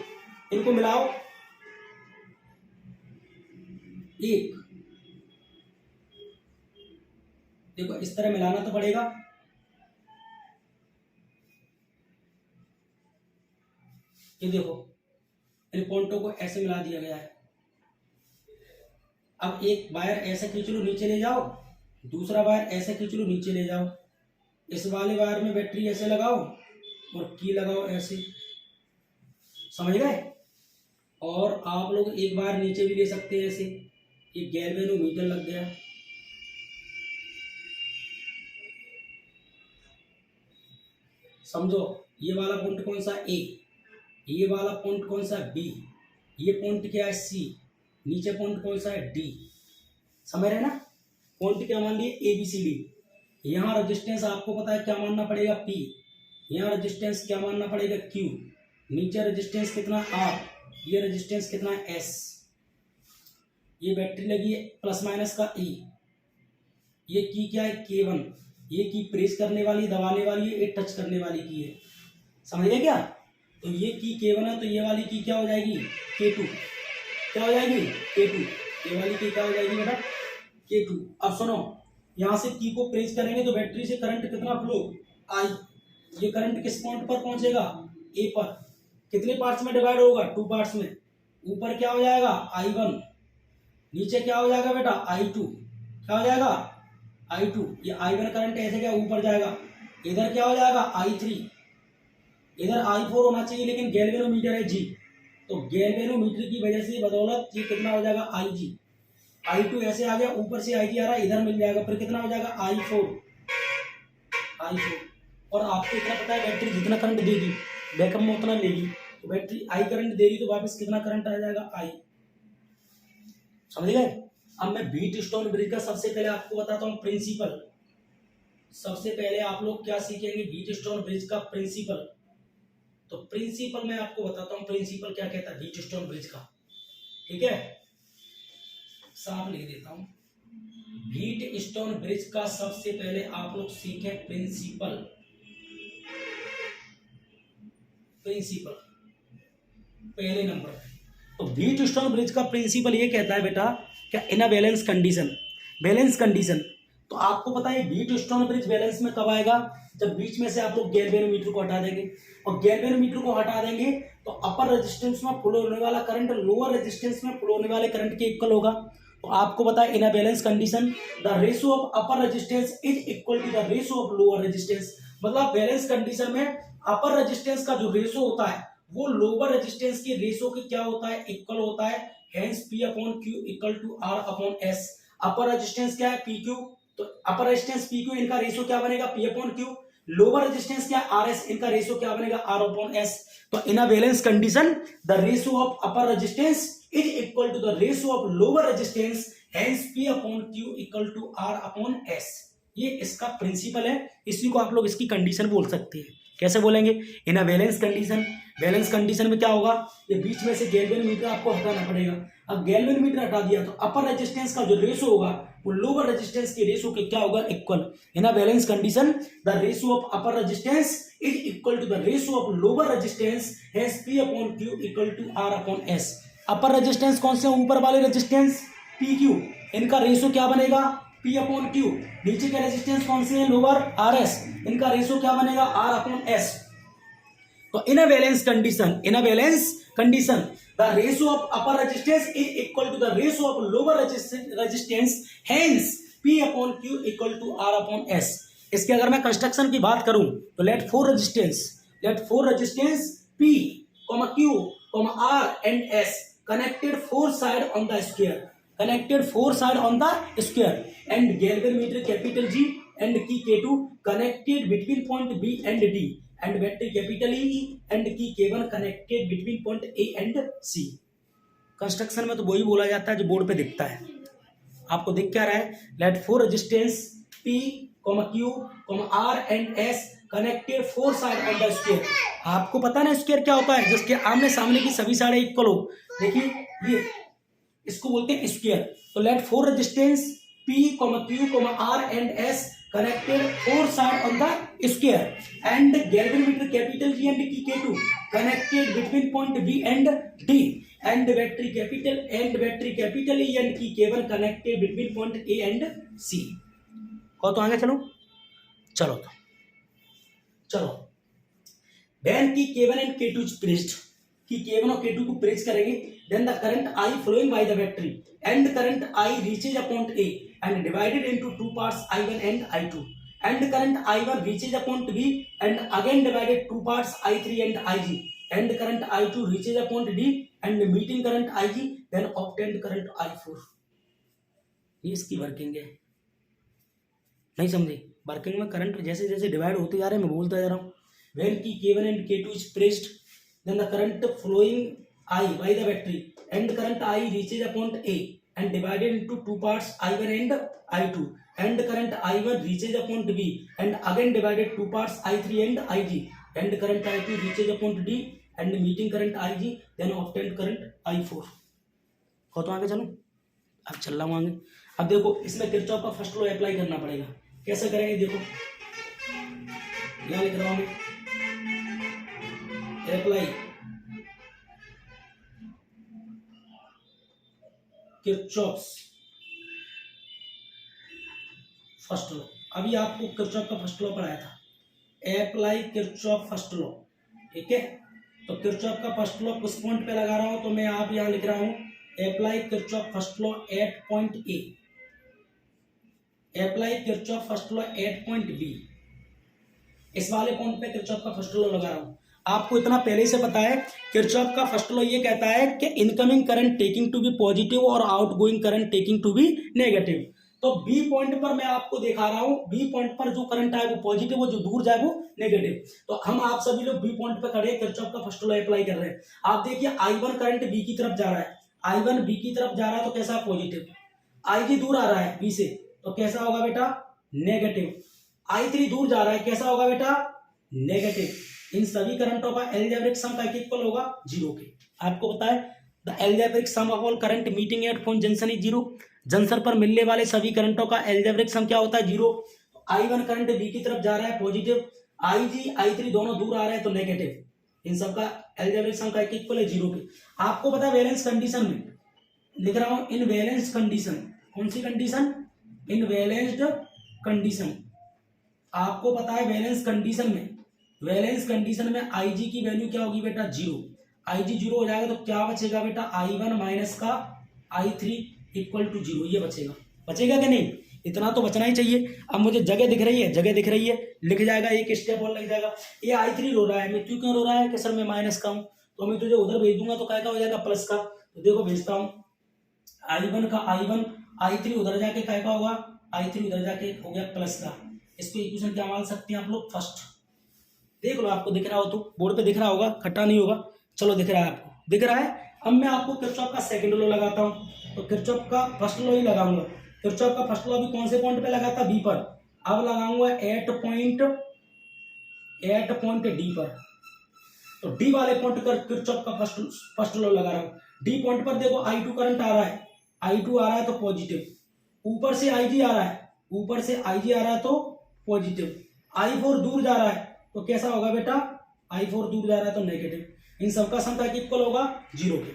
इनको मिलाओ, 1। देखो इस तरह मिलाना तो पड़ेगा। ये देखो इन पॉइंटों को ऐसे मिला दिया गया है। अब एक वायर ऐसे खींच लो नीचे ले जाओ, दूसरा वायर ऐसे खींच लो नीचे ले जाओ, इस वाले वायर में बैटरी ऐसे लगाओ और की लगाओ ऐसे, समझ गए। और आप लोग एक बार नीचे भी ले सकते हैं ऐसे, ये गैल्वेनोमीटर लग गया, समझो। ये वाला पॉइंट कौन सा, ए, ये वाला पॉइंट कौन सा, बी, ये पॉइंट क्या है, सी, नीचे पॉइंट कौन सा है, डी। समझ रहे ना, पॉइंट क्या मान लिए, ए बी सी डी। यहाँ रेजिस्टेंस आपको पता है क्या मानना पड़ेगा, पी, यहाँ रेजिस्टेंस क्या मानना पड़ेगा, क्यू, नीचे रेजिस्टेंस कितना, आर, ये रेजिस्टेंस कितना है, एस। ये बैटरी लगी है प्लस माइनस का ई, ये की क्या है, K1, ये की प्रेस करने वाली, दबाने वाली है, ये टच करने वाली की है, समझ गए क्या। तो ये की K1 है तो ये वाली की क्या हो जाएगी, K2, क्या हो जाएगी, K2। ये वाली की क्या हो जाएगी बेटा, K2। अब सुनो, यहाँ से की को प्रेस करेंगे तो बैटरी से करंट कितना फ्लो, I। ये करंट किस पॉइंट पर पहुंचेगा, ए पर। कितने पार्ट्स में डिवाइड होगा, 2 पार्ट्स में। ऊपर क्या हो जाएगा, I1, नीचे क्या हो जाएगा बेटा, I2, क्या हो जाएगा, I2। ये I1 करंट ऐसे क्या ऊपर जाएगा, इधर क्या हो जाएगा, I3, इधर I4 होना चाहिए, लेकिन गैल्वेनोमीटर है G, तो गैल्वेनोमीटर की वजह से बदौलत ये कितना हो जाएगा, IG। I2 ऐसे आ गया, ऊपर से IG आ रहा है, इधर मिल जाएगा, फिर कितना हो जाएगा, I4। और आपको इतना पता है बैटरी जितना करंट देगी बैकअप में उतना लेगी, तो बैटरी I करंट दे रही तो वापस कितना करंट आ जाएगा, I। समझ गए। अब मैं व्हीट स्टोन ब्रिज का सबसे पहले आपको बताता हूँ प्रिंसिपल। सबसे पहले आप लोग क्या सीखेंगे, व्हीट स्टोन ब्रिज का प्रिंसिपल। तो प्रिंसिपल मैं आपको बताता हूँ, प्रिंसिपल क्या कहता है व्हीट स्टोन ब्रिज का, ठीक है। साफ लिख देता हूँ, व्हीट स्टोन ब्रिज का सबसे पहले आप लोग सीखें प्रिंसिपल। प्रिंसिपल पहले नंबर पे, तो व्हीट स्टोन ब्रिज का प्रिंसिपल ये कहता है बेटा क्या, in a balance condition, balance condition. तो आपको पता है व्हीट स्टोन ब्रिज बैलेंस में कब आएगा, जब बीच में से आप लोग गैल्वेनोमीटर को हटा देंगे, और गैल्वेनोमीटर को हटा देंगे तो अपर रेजिस्टेंस में फ्लो होने वाला करंट लोअर रेजिस्टेंस में फ्लो होने वाले करंट के इक्वल होगा। तो आपको पता है in a balance condition the ratio of upper resistance is equal to the ratio of lower resistance. मतलब बैलेंस कंडीशन में अपर रेजिस्टेंस का जो रेशियो होता है वो लोअर रेजिस्टेंस के रेशियो के क्या होता है, इक्वल होता है। Hence P upon Q equal to R upon S। Upper resistance क्या है, PQ, तो अपर रेजिस्टेंस PQ इनका रेशियो क्या बनेगा, P upon Q। Lower resistance क्या है, RS, इनका रेशियो क्या बनेगा, R अपॉन S। तो in a balance condition the ratio of upper resistance is equal to the ratio of lower resistance, hence P upon Q equal to R upon S। ये इसका प्रिंसिपल है, इसी को आप लोग इसकी कंडीशन बोल सकते हैं। कैसे बोलेंगे, in a balance condition balance condition में क्या होगा, ये बीच में से गैल्वेनोमीटर आपको हटाना पड़ेगा। अब गैल्वेनोमीटर हटा दिया तो अपर रेजिस्टेंस का जो रेशो होगा वो लोअर रेजिस्टेंस के रेशो के क्या होगा, equal. In a balance condition the ratio of upper resistance is equal to the ratio of lower resistance, hence P upon Q equal to R upon S। Upper resistance कौन से, ऊपर वाले रेजिस्टेंस PQ, इनका रेशो क्या बनेगा P अपॉन Q। नीचे के रेजिस्टेंस कौन से हैं, लोअर RS, इनका रेशो क्या बनेगा R अपॉन S। तो in a balance condition the ratio of upper resistance is equal to the ratio of lower resistance, hence P upon Q equal to R upon S। इसके अगर मैं कंस्ट्रक्शन की बात करूं तो let four resistance P, Q, R and S connected four side on the square and galvanometer capital G and key K2 connected between point B and D and battery capital E and key K1 connected between point A and C। Construction में तो वही बोला जाता है जो बोर्ड पे दिखता है। आपको दिख क्या रहा है, late four resistance P, Q, R and S connected four side on the square. आपको पता है ना स्क्वायर क्या होता है, जिसके आमने सामने की सभी साइडें इक्वल हो। देखिए ये इसको बोलते हैं स्क्वायर। तो let four resistance P, Q, R and S connected four side on the square and galvanometer capital G and key K2 connected between point B and D and battery capital E and key K1 connected between point A and C। कहो तो आगे चलो when key K1 and K2 is pressed, key K1 और K2 को प्रेस करेंगे, then the current I flowing by the battery and current I reaches a point A and divided into two parts I1 and I2 and current I1 reaches a point B and again divided two parts I3 and IG and current I2 reaches a point D and meeting current IG then obtained current I4। ये इसकी वर्किंग है, नहीं समझे। वर्किंग में करंट जैसे जैसे डिवाइड होते जा रहे हैं, मैं बोलता जा रहा हूँ। When key K1 and K2 is pressed, then the current flowing I by the battery and current I reaches a point A and divided into two parts I1 and I2 and current I1 reaches a point B and again divided two parts I3 and IG and current I2 reaches a point D and meeting current IG then obtained current I4। हो तो आगे चलो, अब चल रहा हूँ आगे। अब देखो इसमें किरचॉफ का फर्स्ट लॉ अप्लाई करना पड़ेगा। कैसे करेंगे, देखो यहाँ लिख रहा हूँ मैं, अप्लाई किरचॉफ्स फर्स्ट लॉ। अभी आपको किरचॉफ का फर्स्ट लॉ पढ़ाया था, अप्लाई किरचॉफ फर्स्ट लॉ, ठीक है। तो किरचॉफ का फर्स्ट लॉ किस पॉइंट पे लगा रहा हूं, तो मैं आप यहां लिख रहा हूं apply Kirchhoff first law at point A, apply Kirchhoff first law at point B. इस वाले पॉइंट पे किरचॉफ का फर्स्ट लॉ लगा रहा हूं। आपको इतना पहले से पता है, किरचॉफ का फर्स्ट लॉ ये कहता है कि incoming current taking to be positive और outgoing current taking to be negative. तो बी पॉइंट पर मैं आपको दिखा रहा हूं, बी पॉइंट पर जो करंट आए वो पॉजिटिव हो, जो दूर जाए वो नेगेटिव। तो हम आप सभी लोग बी पॉइंट पर खड़े किरचॉफ का फर्स्ट लॉ अप्लाई कर रहे हैं। आप देखिए I1 करंट बी की तरफ जा रहा है, I1 बी की तरफ जा रहा है तो कैसा पॉजिटिव, IG दूर आ रहा है बी से तो कैसा होगा बेटा नेगेटिव, I3 दूर जा रहा है कैसा होगा बेटा नेगेटिव। इन सभी करंटों का एल्जेब्रिक सम का इक्वल होगा 0 के। आपको पता है the algebraic sum of all current meeting at point junction is 0। Junction पर मिलने वाले सभी करंटों का एल्जेब्रिक सम क्या होता है 0। I1 करंट बी की तरफ जा रहा है पॉजिटिव, IG I3 दोनों दूर आ रहे हैं तो नेगेटिव। इन सब का एल्जेब्रिक सम का इक्वल है 0 के। आपको पता है बैलेंस कंडीशन में लिख रहा हूं, इन बैलेंस कंडीशन, कौन सी कंडीशन, इन बैलेंस्ड कंडीशन। आपको पता है बैलेंस कंडीशन में IG की वैल्यू क्या होगी बेटा 0। IG 0 हो जाएगा तो क्या बचेगा बेटा I1 माइनस का I3 इक्वल टू 0। ये बचेगा कि नहीं, इतना तो बचना ही चाहिए। अब मुझे जगह दिख रही है, लिख जाएगा एक स्टेप और लग जाएगा। ये I3 रो रहा है, मैं क्यों रो रहा है कि सर मैं माइनस का हूं, तो मैं तुझे उधर भेज दूंगा तो क्या हो जाएगा प्लस का। तो देखो भेजता हूं I1 का I1, I3 उधर जाके क्या होगा, I3 उधर जाके हो गया प्लस का। इसको इक्वेशन क्या मान सकते हैं आप लोग, फर्स्ट। देख लो आपको दिख रहा हो तो बोर्ड पे दिख रहा होगा, खट्टा नहीं होगा। चलो दिख रहा है आपको, दिख रहा है। अब मैं आपको किरचॉफ का सेकंड लॉ लगाता हूं, तो किरचॉफ का फर्स्ट लॉ ही लगाऊंगा। किरचॉफ का फर्स्ट लॉ भी कौन से पॉइंट पे लगा था, बी पर। अब लगाऊंगा एट पॉइंट डी पर। तो डी वाले पॉइंट पर किरचॉफ का फर्स्ट लॉ लगा रहा हूं। डी पॉइंट पर देखो I2 करंट आ रहा है, I2 आ रहा है तो पॉजिटिव, ऊपर से IG आ रहा है, ऊपर से IG आ रहा है तो पॉजिटिव, I4 दूर जा रहा है तो कैसा होगा बेटा, I4 दूर जा रहा है तो नेगेटिव। इन सबका सम का इक्वल होगा 0 के।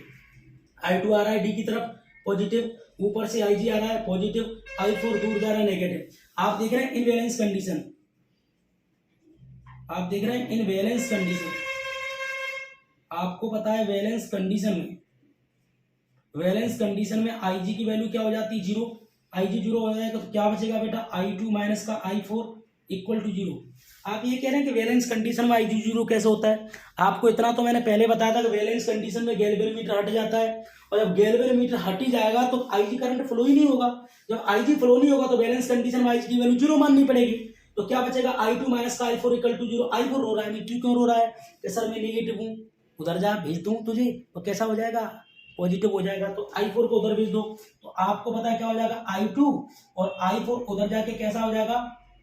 I2 आ रहा है डी की तरफ पॉजिटिव, ऊपर से IG आ रहा है पॉजिटिव, I4 दूर जा रहा है नेगेटिव। आप देख रहे हैं इनवैलेंस कंडीशन, आप देख रहे हैं इनवैलेंस कंडीशन। आपको पता है वैलेंस कंडीशन में, वैलेंस कंडीशन में IG की वैल्यू क्या हो जाती है, 0। IG 0 हो जाएगा तो क्या बचेगा बेटा, I2 माइनस का I4 इक्वल टू 0। आप ये कह रहे हैं कि वैलेंस कंडीशन में IG 0 कैसे होता है। आपको इतना तो मैंने पहले बताया था कि वैलेंस कंडीशन में गैल्वेनोमीटर हट जाता है, और जब गैल्वेनोमीटर हट ही जाएगा तो IG करंट फ्लो ही नहीं होगा। जब IG फ्लो नहीं होगा तो वैलेंस कंडीशन में IG की वैल्यू 0 माननी पड़ेगी। तो क्या बचेगा, I2 माइनस का I4 इक्वल टू 0। I4 रो रहा है, क्यों क्यों रो रहा है कि सर मैं नेगेटिव हूँ, उधर जा भेज दूँ तुझे तो कैसा हो जाएगा, पॉजिटिव हो जाएगा। तो I4 को उधर भेज दो तो आपको पता है क्या हो जाएगा, I2 और I4 उधर जाके कैसा हो जाएगा,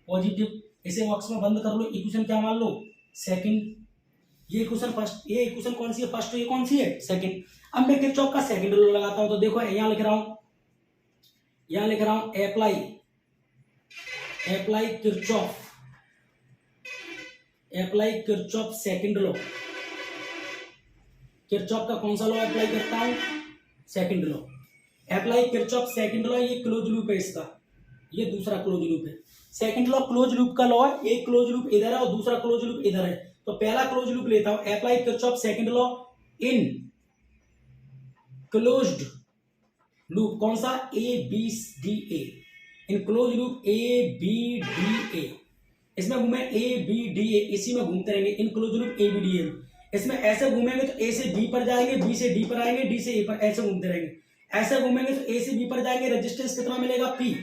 पॉजिटिव। इसे बॉक्स में बंद कर लो, इक्वेशन क्या मान लो, सेकंड। ये इक्वेशन फर्स्ट, ये इक्वेशन कौन सी है, फर्स्ट, ये कौन सी है, सेकंड। अब मैं किरचॉफ का सेकंड लॉ लगाता हूं, तो देखो यहां लिख रहा हूं, यहां लिख रहा हूं apply, apply Kirchhoff, apply Kirchhoff second law. Kirchhoff का कौन सा लॉ अप्लाई करता हूं, second law. Apply Kirchhoff second law, ये क्लोज लूप है इसका, ये दूसरा क्लोज लूप है। सेकंड लॉ क्लोज लूप का लॉ है, एक क्लोज लूप इधर है और दूसरा क्लोज लूप इधर है। तो पहला क्लोज लूप लेता हूं, apply Kirchhoff second law in closed loop. कौन सा, ABCDA, इन क्लोज लूप ABDA। इसमें घूमे ABDA, इसी में घूमते रहेंगे इन क्लोज लूप ABDA। इसमें ऐसे घूमेंगे तो A से B पर जाएंगे, B से D पर आएंगे, D से A पर, ऐसे घूमते रहेंगे। ऐसे घूमेंगे तो A से B पर जाएंगे, रेजिस्टेंस कितना मिलेगा, P।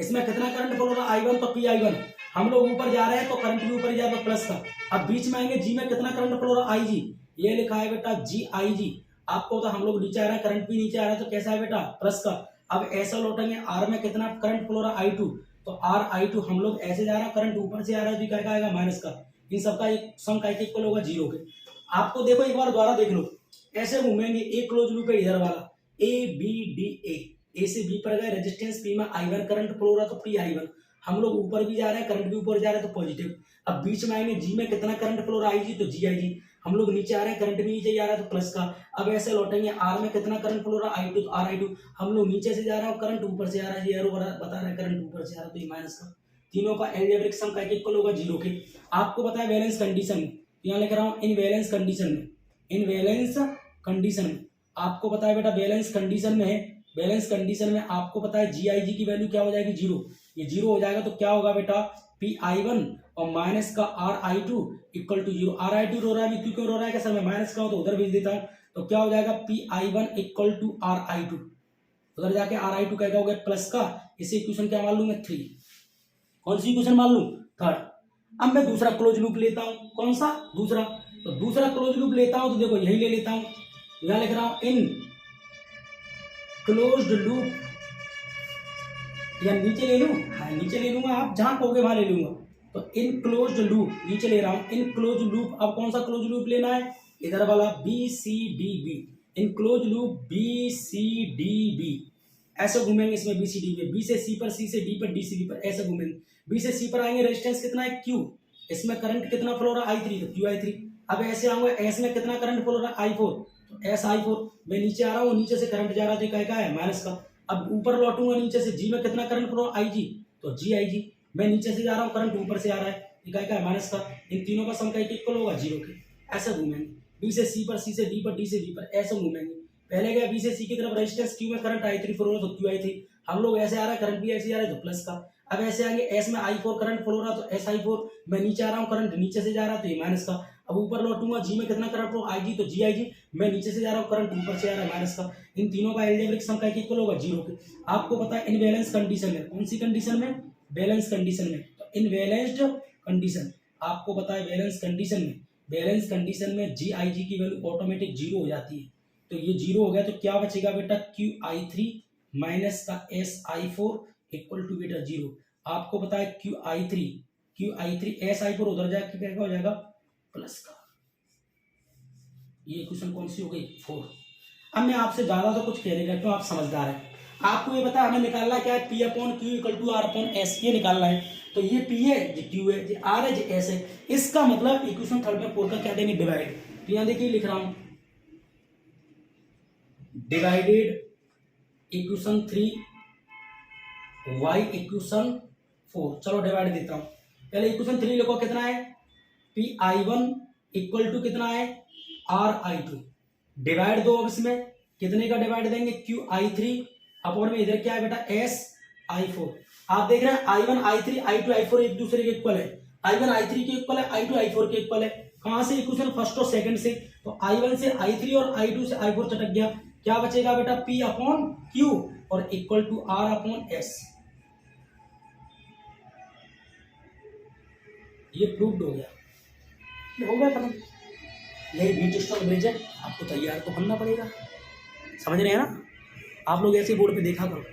इसमें कितना करंट फ्लो हो रहा है, I1, तो PI1। हम लोग ऊपर जा रहे हैं तो करंट भी ऊपर जा रहा है प्लस का। अब बीच में आएंगे, G में कितना करंट फ्लो हो रहा है, IG। ये लिखा है बेटा GIG। आपको तो हम लोग नीचे आ रहे हैं, करंट भी नीचे आ रहा है तो कैसा है बेटा, प्लस का। अब ऐसा लौटेंगे, R में कितना करंट फ्लो हो रहा है, I2, तो RI2 हम लोग ऐसे जा रहा है, करंट ऊपर से आ रहा है तो क्या आएगा, माइनस का। इन सबका एक सम का इक्वल होगा 0 के। आपको देखो एक बार दोबारा देख लो, ऐसे घूमेंगे, एक क्लोज लूप है इधर वाला ABDA, A से B पर गए, रेजिस्टेंस P में I1 करंट फ्लो हो रहा तो PI1। हम लोग ऊपर भी जा रहे हैं, करंट भी ऊपर जा रहा है तो पॉजिटिव। अब बीच में आएंगे, G में कितना करंट फ्लो हो रहा है, IG, तो GIG। हम लोग नीचे आ रहे हैं, करंट भी नीचे जा रहा है तो प्लस का। अब ऐसे लौटेंगे, R में कितना करंट फ्लो हो रहा है, I2, तो RI2। हम लोग नीचे से जा रहे हैं, करंट ऊपर से आ रहा है, ये एरो बता रहा है करंट ऊपर से आ रहा है तो ये माइनस का। तीनों का एल्जेब्रिक सम का इक्वल होगा 0 के। आपको पता है बैलेंस कंडीशन में, यहाँ लिख रहा हूँ इन बैलेंस कंडीशन में, इन बैलेंस कंडीशन में आपको पता है बेटा, बैलेंस कंडीशन में है, बैलेंस कंडीशन में आपको पता है GIG की वैल्यू क्या हो जाएगी, 0। ये 0 हो जाएगा तो क्या होगा बेटा, PI1 और माइनस का RI2 इक्वल टू 0। RI2 रो रहा है, क्यों क्यों रो रहा है, सर मैं माइनस का हूं तो उधर भेज देता हूं। तो क्या हो जाएगा, PI1 इक्वल टू RI2, उधर जाके RI2 क्या हो गया, प्लस का। इसे इक्वेशन क्या मान लूं मैं, 3। कौन सी इक्वेशन मान लूं, थर्ड। अब मैं दूसरा क्लोज लूप लेता हूं, कौन सा, दूसरा। तो दूसरा क्लोज लूप लेता हूं तो देखो यही ले लेता हूं, यहां लिख रहा हूं इन क्लोज्ड लूप, या नीचे ले लूं, हाँ नीचे ले लूंगा, आप जहां कहोगे वहां ले लूंगा। तो इन क्लोज्ड लूप नीचे ले रहा हूं, इन क्लोज लूप। अब कौन सा क्लोज लूप लेना है, इधर वाला BCDB, इन क्लोज लूप BCDB। ऐसे घूमेंगे इसमें BCD में, B से C पर, C से D पर, D से B पर, ऐसे घूमेंगे। B से C पर आएंगे, रेजिस्टेंस कितना है, Q। इसमें करंट कितना फ्लो हो रहा है, I3, तो QI3। अब ऐसे आऊंगा, S में कितना करंट फ्लो हो रहा है, I4, तो SI4। मैं नीचे आ रहा हूँ, नीचे से करंट जा रहा है तो क्या है, माइनस का। अब ऊपर लौटूंगा नीचे से, G में कितना करंट फ्लो IG, तो GIG। मैं नीचे से जा रहा हूँ, करंट ऊपर से आ रहा है, क्या है माइनस का। इन तीनों का सम का इक्वल होगा 0 के। ऐसे घूमेंगे, B से C पर, C से D पर, D से B पर, ऐसे घूमेंगे। पहले गया B से C की तरफ, रेजिस्टेंस Q में करंट I3 फ्लो हो रहा है तो QI3। हम लोग ऐसे आ रहा है, करंट भी ऐसे आ रहा है तो प्लस का। अब ऐसे आगे, S में I4 करंट फ्लो हो रहा है तो SI4। मैं नीचे आ रहा हूँ, करंट नीचे से जा रहा है तो ये माइनस का। अब ऊपर लौटूंगा, G में कितना करंट फ्लो, IG, तो GIG। मैं नीचे से जा रहा हूँ, करंट ऊपर से आ रहा है, माइनस का। इन तीनों का एल्जेब्रिक सम का इक्वल होगा 0 के। आपको पता है इन बैलेंस कंडीशन में, कौन सी कंडीशन में, बैलेंस कंडीशन में। तो इन बैलेंस्ड कंडीशन, आपको पता है बैलेंस कंडीशन में, बैलेंस कंडीशन में GIG की वैल्यू ऑटोमेटिक 0 हो जाती है। तो ये 0 हो गया तो क्या बचेगा बेटा, QI3 माइनस का SI4 इक्वल टू बेटा 0। आपको पता है QI3 SI4 उधर जाके क्या हो जाएगा, प्लस का। ये इक्वेशन कौन सी हो गई 4। अब मैं आपसे ज्यादा तो कुछ कह नहीं रहा, क्यों आप समझदार है। आपको ये पता हमें निकालना क्या है, P upon Q equal to R upon S, ये निकालना है। तो ये पी है, ये क्यू है, ये आर है, ये एस है। इसका मतलब इक्वेशन थर्ड में 4 का क्या देंगे, डिवाइड। तो यहाँ देखिए लिख रहा हूं डिवाइडेड इक्वेशन 3 y इक्वेशन 4। चलो डिवाइड देता हूं। पहले इक्वेशन 3 लिखो, कितना है P I one equal to कितना है आर आई टू। डिवाइड दो, अब इसमें कितने का डिवाइड देंगे, क्यू आई थ्री अपॉन में इधर क्या है बेटा एस आई फोर। आप देख रहे हैं I one I three I two I four एक दूसरे के इक्वल है। आई वन आई थ्री के इक्वल है, आई टू आई फोर के इक्वल है। कहां से इक्वेशन, फर्स्ट और सेकंड से। तो आई वन से आई थ्री और आई टू से आई फोर चटक गया। क्या बचेगा बेटा, पी अपॉन क्यू और equal to R upon S. ये प्रूव्ड हो गया, ये हो गया खत्म। यही बीट स्टॉक ब्रिज है, आपको तैयार तो करना पड़ेगा। समझ रहे हैं ना आप लोग, ऐसे बोर्ड पे देखा करो।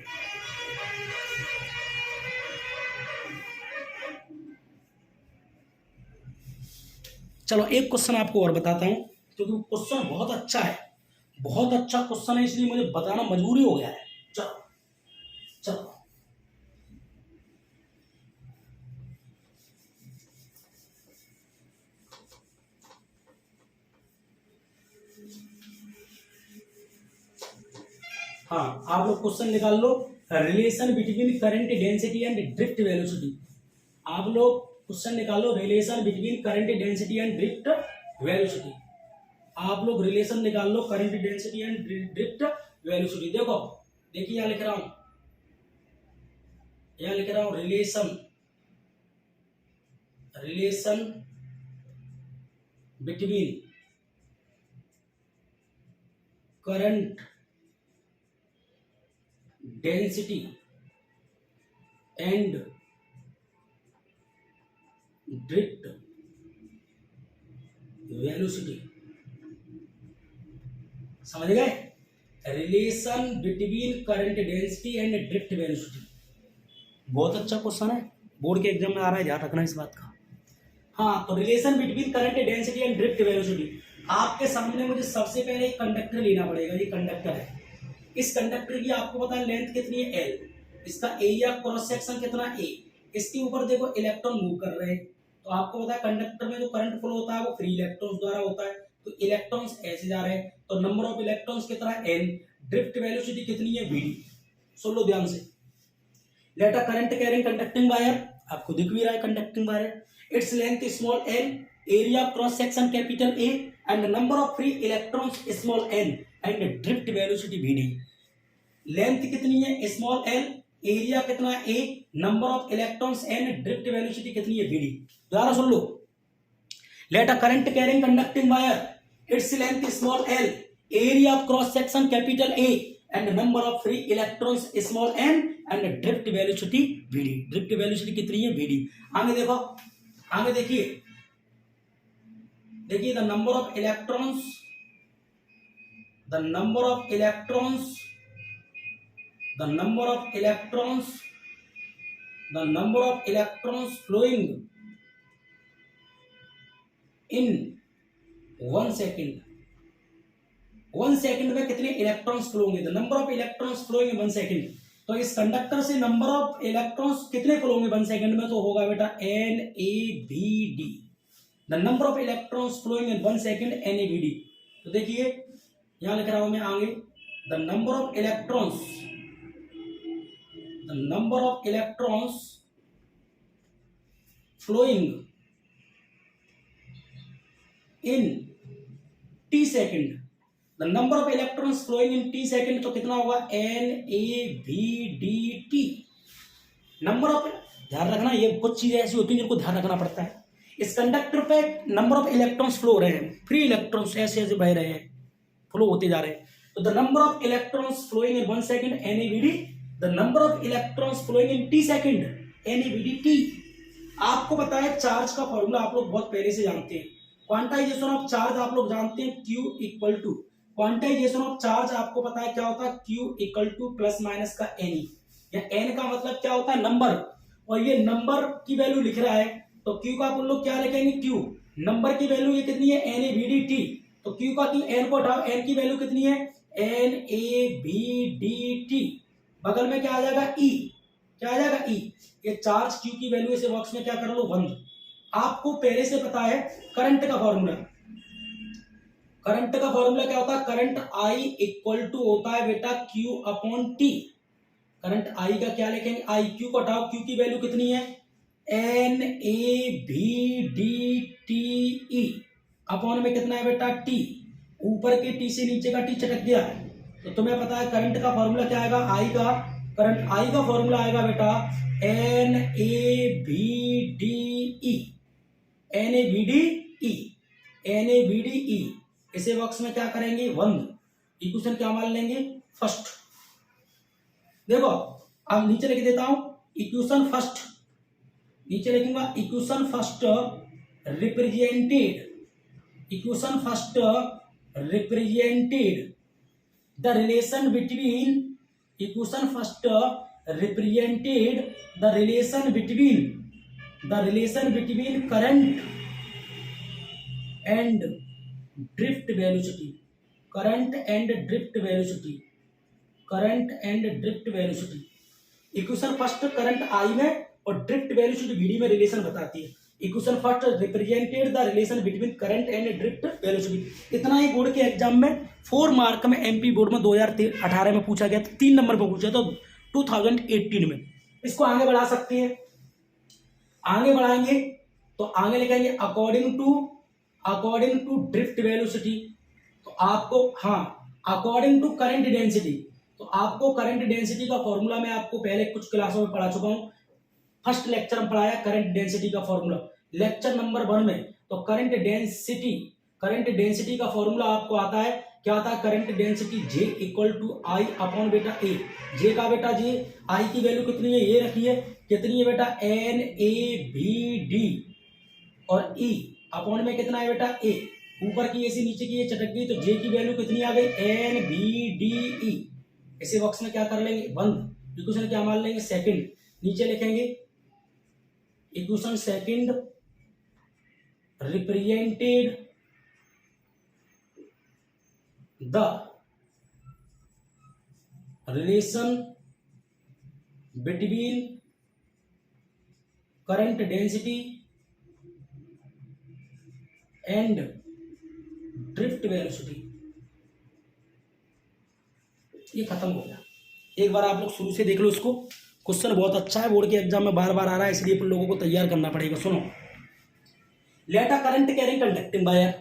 चलो एक क्वेश्चन आपको और बताता हूं, क्योंकि क्वेश्चन बहुत अच्छा है, बहुत अच्छा क्वेश्चन है, इसलिए मुझे बताना मजबूरी हो गया है। चलो चलो हाँ, आप लोग क्वेश्चन निकाल लो, relation between current density and drift velocity. आप लोग क्वेश्चन निकालो, relation between current density and drift velocity. आप लोग रिलेशन निकाल लो, current density and drift velocity. देखो देखिए यहां लिख रहा हूं, relation between current density and drift velocity. समझ गए, relation between current density and drift velocity. बहुत अच्छा क्वेश्चन है, बोर्ड के एग्जाम में आ रहा है, ध्यान रखना इस बात का। हाँ, तो relation between current density and drift velocity. आपके सामने मुझे सबसे पहले एक कंडक्टर लेना पड़ेगा। ये कंडक्टर है, इस कंडक्टर की आपको पता है लेंथ कितनी है एल, इसका एरिया क्रॉस सेक्शन कितना ए। इसके ऊपर देखो इलेक्ट्रॉन मूव कर रहे हैं, तो आपको पता है कंडक्टर में जो करंट फ्लो होता है वो फ्री इलेक्ट्रॉन्स द्वारा होता है। तो इलेक्ट्रॉन्स ऐसे जा रहे हैं, तो नंबर ऑफ इलेक्ट्रॉन्स कितना है एन, ड्रिफ्ट वेलोसिटी कितनी है वीडी। सुन लो ध्यान से। Let a current carrying conducting wire, आपको दिख भी रहा है conducting wire, its length small l, area cross section capital A and number of free electrons small N and drift velocity VD. Length कितनी है स्मॉल एल, एरिया कितना है A, number of electrons n, drift velocity कितनी है वीडी। दोबारा सुन लो। Let a current carrying conducting wire, its length small l, area of cross section capital A and number of free electrons small N and drift velocity VD. Drift velocity कितनी है वीडी। आगे देखो, आगे देखिए, देखिए the number of electrons, the number of electrons, the number of electrons, the number of electrons flowing in 1 second, 1 second में कितने इलेक्ट्रॉन्स फ्लो होंगे, the number of electrons flowing in 1 second. तो इस कंडक्टर से नंबर ऑफ इलेक्ट्रॉन्स कितने फ्लो होंगे 1 सेकंड में, तो होगा बेटा N A B D. The number of electrons flowing in 1 second N A B D. तो देखिए यहां लिख रहा हूं मैं आगे, the number of electrons, the number of electrons flowing in t second, the number of electrons flowing in t second, तो कितना होगा n a b d t। Number of, ध्यान रखना ये कुछ चीजें ऐसी होती हैं जिनको ध्यान रखना पड़ता है। इस कंडक्टर पे नंबर ऑफ इलेक्ट्रॉन्स फ्लो हो रहे हैं, फ्री इलेक्ट्रॉन्स ऐसे ऐसे बह रहे हैं, फ्लो होते जा रहे हैं। तो the number of electrons flowing in 1 second N A B D, the number of electrons flowing in t second NAVDT। आपको पता है चार्ज का फॉर्मूला आप लोग बहुत पहले से जानते हैं, क्वांटाइजेशन ऑफ चार्ज आप लोग जानते हैं Q equal to, quantization of charge आपको पता है क्या होता है, Q equal to plus minus का NE, या N का मतलब क्या होता है नंबर, और ये नंबर की वैल्यू लिख रहा है तो Q का आप लोग क्या लिखेंगे Q, नंबर की वैल्यू ये कितनी है NAVDT, तो क्यू का क्यू, एन को हटाओ, एन की वैल्यू कितनी है, N A B D T, बगल में क्या आ जाएगा ई, क्या आ जाएगा ई। ये चार्ज क्यू की वैल्यू इसे बॉक्स में क्या कर लो 1। आपको पहले से पता है करंट का फॉर्मूला, करंट का फॉर्मूला क्या होता है, करंट आई इक्वल टू होता है बेटा Q upon T. Current I का क्या लिखेंगे, आई, क्यू को हटाओ, क्यू की वैल्यू कितनी है, एन ए भी डी टी ई, अपॉन में कितना है बेटा टी, ऊपर के टी से नीचे का टी चटक गया। तो तुम्हें पता है करंट का फॉर्मूला क्या आएगा, आई का, करंट आई का फॉर्मूला आएगा बेटा N A B D E, N A B D E, N A B D E. इसे बॉक्स में क्या करेंगे 1, इक्वेशन क्या मान लेंगे फर्स्ट। देखो अब नीचे लिख देता हूं इक्वेशन फर्स्ट, नीचे लिखूंगा equation first represented, equation first represented the relation between, equation first represented the relation between current and drift velocity, current and drift velocity, current and drift velocity. Equation first current I में और ड्रिफ्ट वेलोसिटी वीडी में रिलेशन बताती है। Equation first represented the relation between current and drift velocity. इतना ही बोर्ड के एग्जाम में 4 मार्क में, एमपी बोर्ड में 2018 में पूछा गया था, 3 नंबर पर पूछा था 2018 में। इसको आगे बढ़ा सकते हैं, आगे बढ़ाएंगे तो आगे लिखेंगे अकॉर्डिंग टू ड्रिफ्ट वेलोसिटी। तो आपको, हाँ, अकॉर्डिंग टू करंट डेंसिटी, तो आपको करंट डेंसिटी का फॉर्मूला मैं आपको पहले कुछ क्लासों में पढ़ा चुका हूं। फर्स्ट लेक्चर में पढ़ाया करंट डेंसिटी का फॉर्मूला, लेक्चर नंबर 1 में। तो करंट डेंसिटी का फॉर्मूला आपको आता है, क्या आता है, current density J equal to I upon बेटा ए। जे का बेटा J, आई की वैल्यू कितनी है ये रखिए, कितनी है बेटा एन ए बी डी, और ई अपॉन में कितना है बेटा ए, ऊपर की ऐसी नीचे की ये चटक गई, तो जे की वैल्यू कितनी आ गई एन बी डी ई। इसे बॉक्स में क्या कर लेंगे 1, इक्वेशन क्या मान लेंगे सेकंड, नीचे लिखेंगे equation second represented the relation between current density and drift velocity. ये खत्म हो गया। एक बार आप लोग शुरू से देख लो इसको, क्वेश्चन बहुत अच्छा है, बोर्ड के एग्जाम में बार बार आ रहा है, इसलिए अपन लोगों को तैयार करना पड़ेगा। सुनो, let a current carrying conducting wire,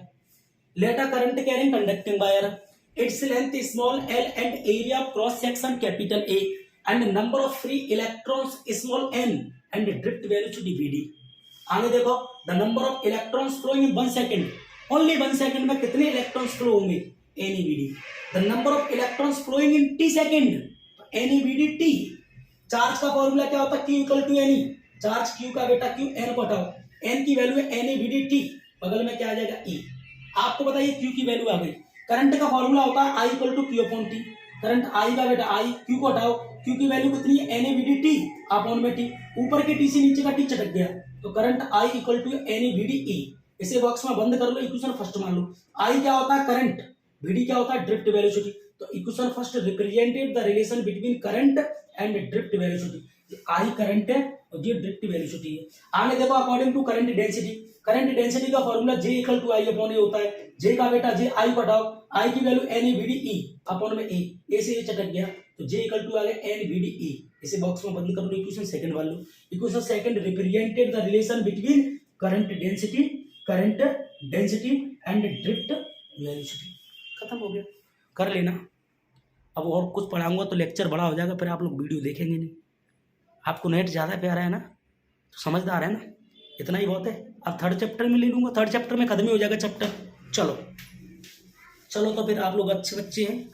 let a current carrying conducting wire, its length small l and area cross section capital A and number of free electrons small n and drift velocity vd। आगे देखो, the number of electrons flowing in 1 second, only 1 second में कितने इलेक्ट्रॉन्स फ्लो होंगे NeVd। The number of electrons flowing in t second, NeVd t। Charge का फॉर्मूला क्या होता है, Q equal to Ne, charge Q का बेटा Q, n को हटाओ, n की वैल्यू है NeVd t, बगल में क्या आ जाएगा E। आपको बताइए Q की वैल्यू आ गई। करंट का फॉर्मूला होता है I equal to Q upon T, current I का बेटा I, Q को हटाओ, Q की वैल्यू कितनी है NeVd t अपॉन में T, ऊपर के T से नीचे का T चटक गया, तो current I equal to NeVd E। इसे बॉक्स में बंद कर लो, इक्वेशन फर्स्ट मान लो। I क्या होता है करंट, Vd क्या होता है ड्रिफ्ट वेलोसिटी। तो equation first represented the relation between current and drift velocity. I current है और ये ड्रिफ्ट वेलोसिटी है। आगे देखो, according to current density, current density का formula J equal to I upon A होता है। J का बेटा J, I को हटाओ, I की वैल्यू NeVd E अपॉन में A, A से ये चटक गया, तो J इक्वल टू आ गया NeVd E। इसे बॉक्स में बंद कर लो, इक्वेशन सेकंड वालों। Equation second represented the relation between current density and drift velocity. खत्म हो गया, कर लेना। अब और कुछ पढ़ाऊंगा तो लेक्चर बड़ा हो जाएगा, फिर आप लोग वीडियो देखेंगे नहीं। आपको नेट ज़्यादा प्यारा है ना, तो समझदार है ना, इतना ही बहुत है। अब थर्ड चैप्टर में ले लूँगा, थर्ड चैप्टर में खत्म ही हो जाएगा चैप्टर। चलो तो फिर आप लोग अच्छे बच्चे हैं,